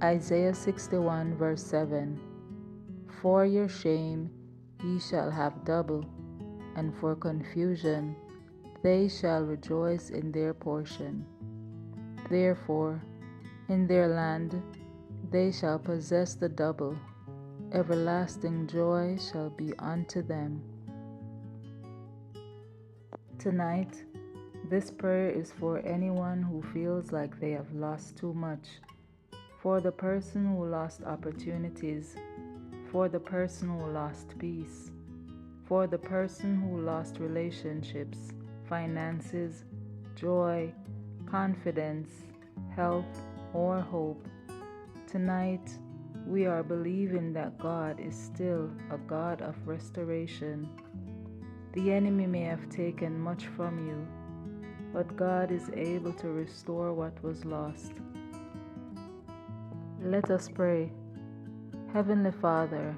Isaiah 61 verse 7. For your shame ye shall have double, and for confusion they shall rejoice in their portion. Therefore in their land they shall possess the double, everlasting joy shall be unto them. Tonight, this prayer is for anyone who feels like they have lost too much, for the person who lost opportunities, for the person who lost peace, for the person who lost relationships, finances, joy, confidence, health, or hope. Tonight, we are believing that God is still a God of restoration. The enemy may have taken much from you, but God is able to restore what was lost. Let us pray. Heavenly Father,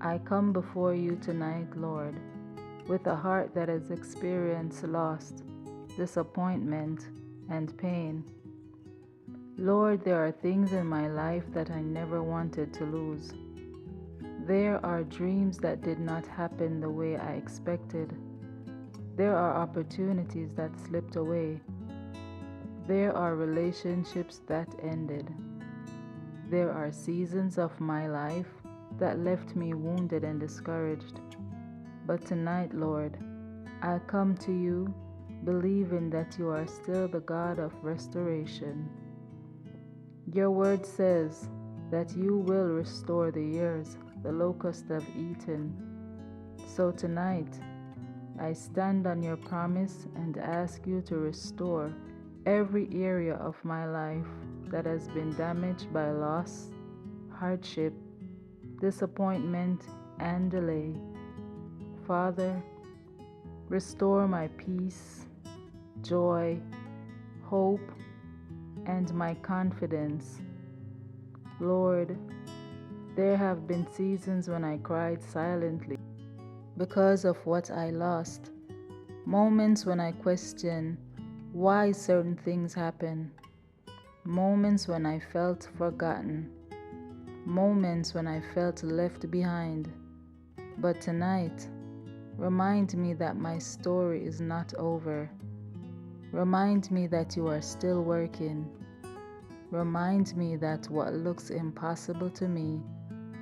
I come before you tonight, Lord, with a heart that has experienced loss, disappointment, and pain. Lord, there are things in my life that I never wanted to lose. There are dreams that did not happen the way I expected. There are opportunities that slipped away. There are relationships that ended. There are seasons of my life that left me wounded and discouraged. But tonight, Lord, I come to you believing that you are still the God of restoration. Your word says that you will restore the years the locusts have eaten. So tonight, I stand on your promise and ask you to restore every area of my life that has been damaged by loss, hardship, disappointment, and delay. Father, restore my peace, joy, hope, and my confidence. Lord, there have been seasons when I cried silently because of what I lost, moments when I questioned why certain things happen, moments when I felt forgotten, moments when I felt left behind. But tonight, remind me that my story is not over. Remind me that you are still working. Remind me that what looks impossible to me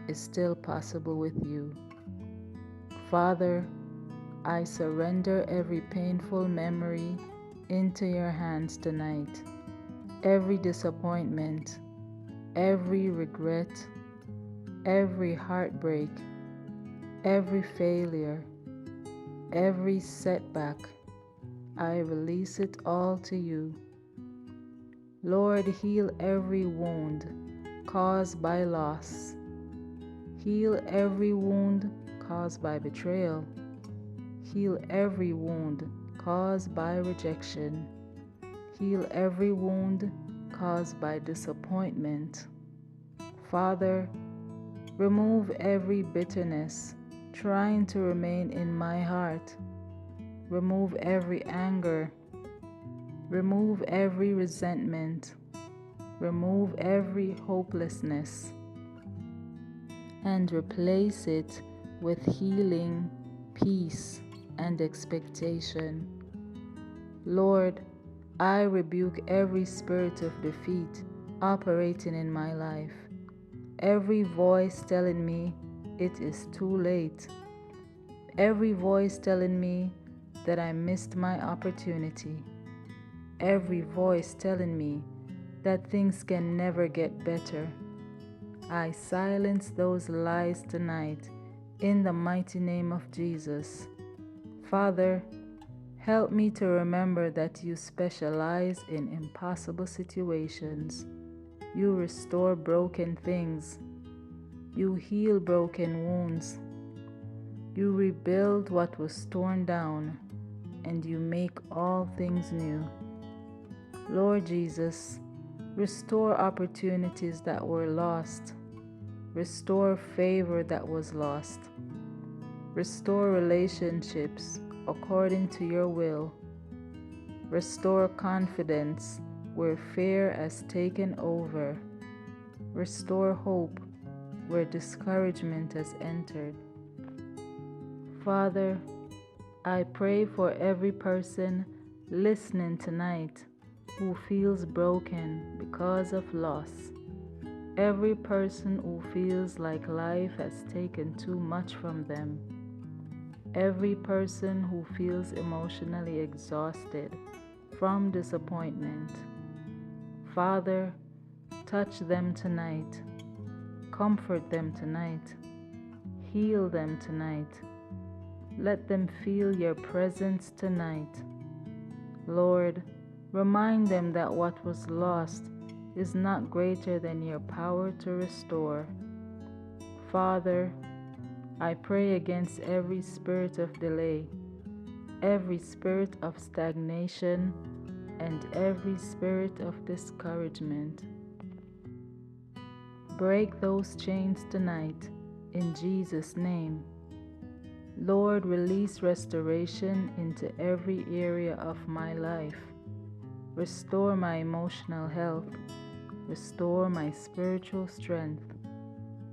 is still possible with you. Father, I surrender every painful memory into your hands tonight. Every disappointment, every regret, every heartbreak, every failure, every setback, I release it all to you. Lord, heal every wound caused by loss. Heal every wound caused by betrayal. Heal every wound caused by rejection. Heal every wound caused by disappointment. Father, remove every bitterness trying to remain in my heart. Remove every anger. Remove every resentment. Remove every hopelessness. And replace it with healing, peace, and expectation. Lord, I rebuke every spirit of defeat operating in my life. Every voice telling me it is too late. Every voice telling me that I missed my opportunity. Every voice telling me that things can never get better. I silence those lies tonight in the mighty name of Jesus. Father, help me to remember that you specialize in impossible situations. You restore broken things. You heal broken wounds. You rebuild what was torn down, and you make all things new. Lord Jesus, restore opportunities that were lost. Restore favor that was lost. Restore relationships according to your will. Restore confidence where fear has taken over. Restore hope where discouragement has entered. Father, I pray for every person listening tonight who feels broken because of loss. Every person who feels like life has taken too much from them. Every person who feels emotionally exhausted from disappointment. Father, touch them tonight. Comfort them tonight. Heal them tonight. Let them feel your presence tonight. Lord, remind them that what was lost is not greater than your power to restore. Father, I pray against every spirit of delay, every spirit of stagnation, and every spirit of discouragement. Break those chains tonight, in Jesus' name. Lord, release restoration into every area of my life. Restore my emotional health. Restore my spiritual strength.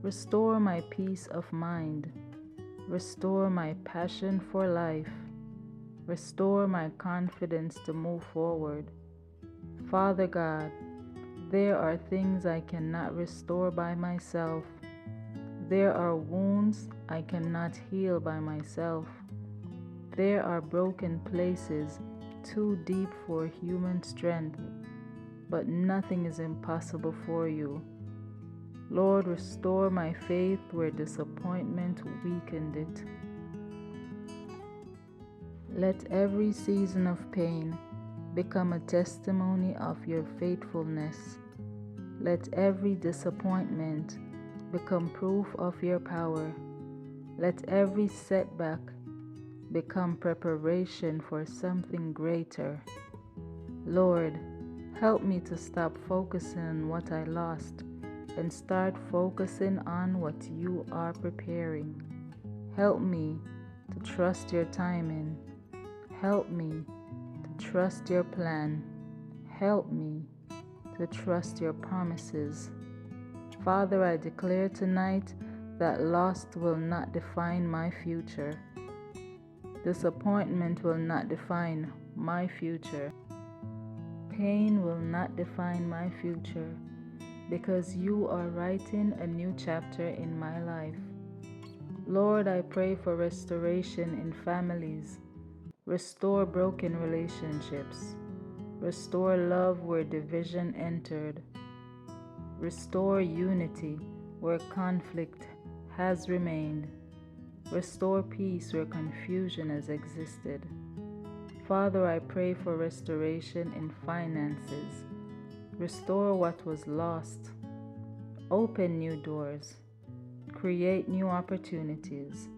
Restore my peace of mind. Restore my passion for life. Restore my confidence to move forward. Father God, there are things I cannot restore by myself. There are wounds I cannot heal by myself. There are broken places too deep for human strength, but nothing is impossible for you. Lord, restore my faith where disappointment weakened it. Let every season of pain become a testimony of your faithfulness. Let every disappointment become proof of your power. Let every setback become preparation for something greater. Lord, help me to stop focusing on what I lost and start focusing on what you are preparing. Help me to trust your timing. Help me to trust your plan. Help me to trust your promises. Father, I declare tonight that loss will not define my future. Disappointment will not define my future. Pain will not define my future, because you are writing a new chapter in my life. Lord, I pray for restoration in families. Restore broken relationships. Restore love where division entered. Restore unity where conflict has remained. Restore peace where confusion has existed. Father, I pray for restoration in finances. Restore what was lost. Open new doors. Create new opportunities.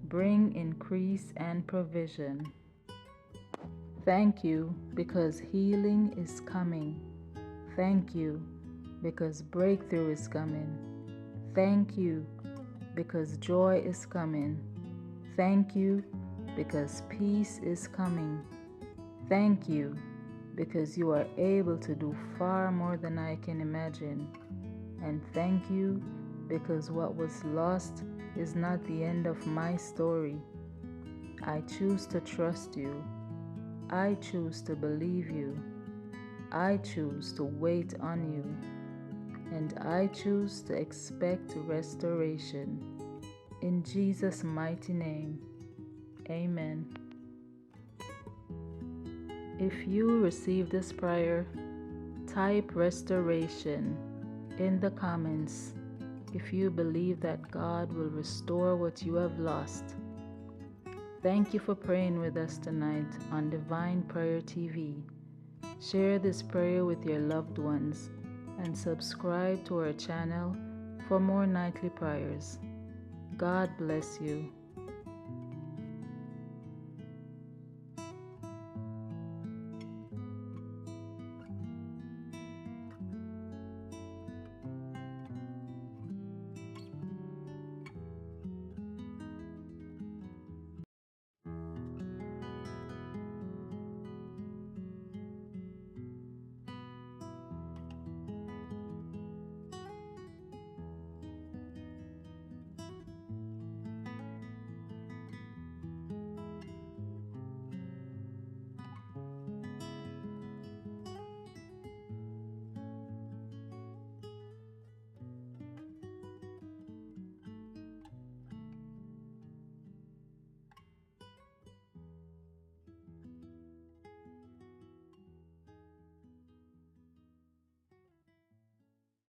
Bring increase and provision. Thank you because healing is coming. Thank you because breakthrough is coming. Thank you because joy is coming. Thank you because peace is coming. Thank you because you are able to do far more than I can imagine. And thank you because what was lost is not the end of my story. I choose to trust you. I choose to believe you. I choose to wait on you. And I choose to expect restoration. In Jesus' mighty name, amen. If you receive this prayer, type restoration in the comments if you believe that God will restore what you have lost. Thank you for praying with us tonight on Divine Prayer TV. Share this prayer with your loved ones and subscribe to our channel for more nightly prayers. God bless you.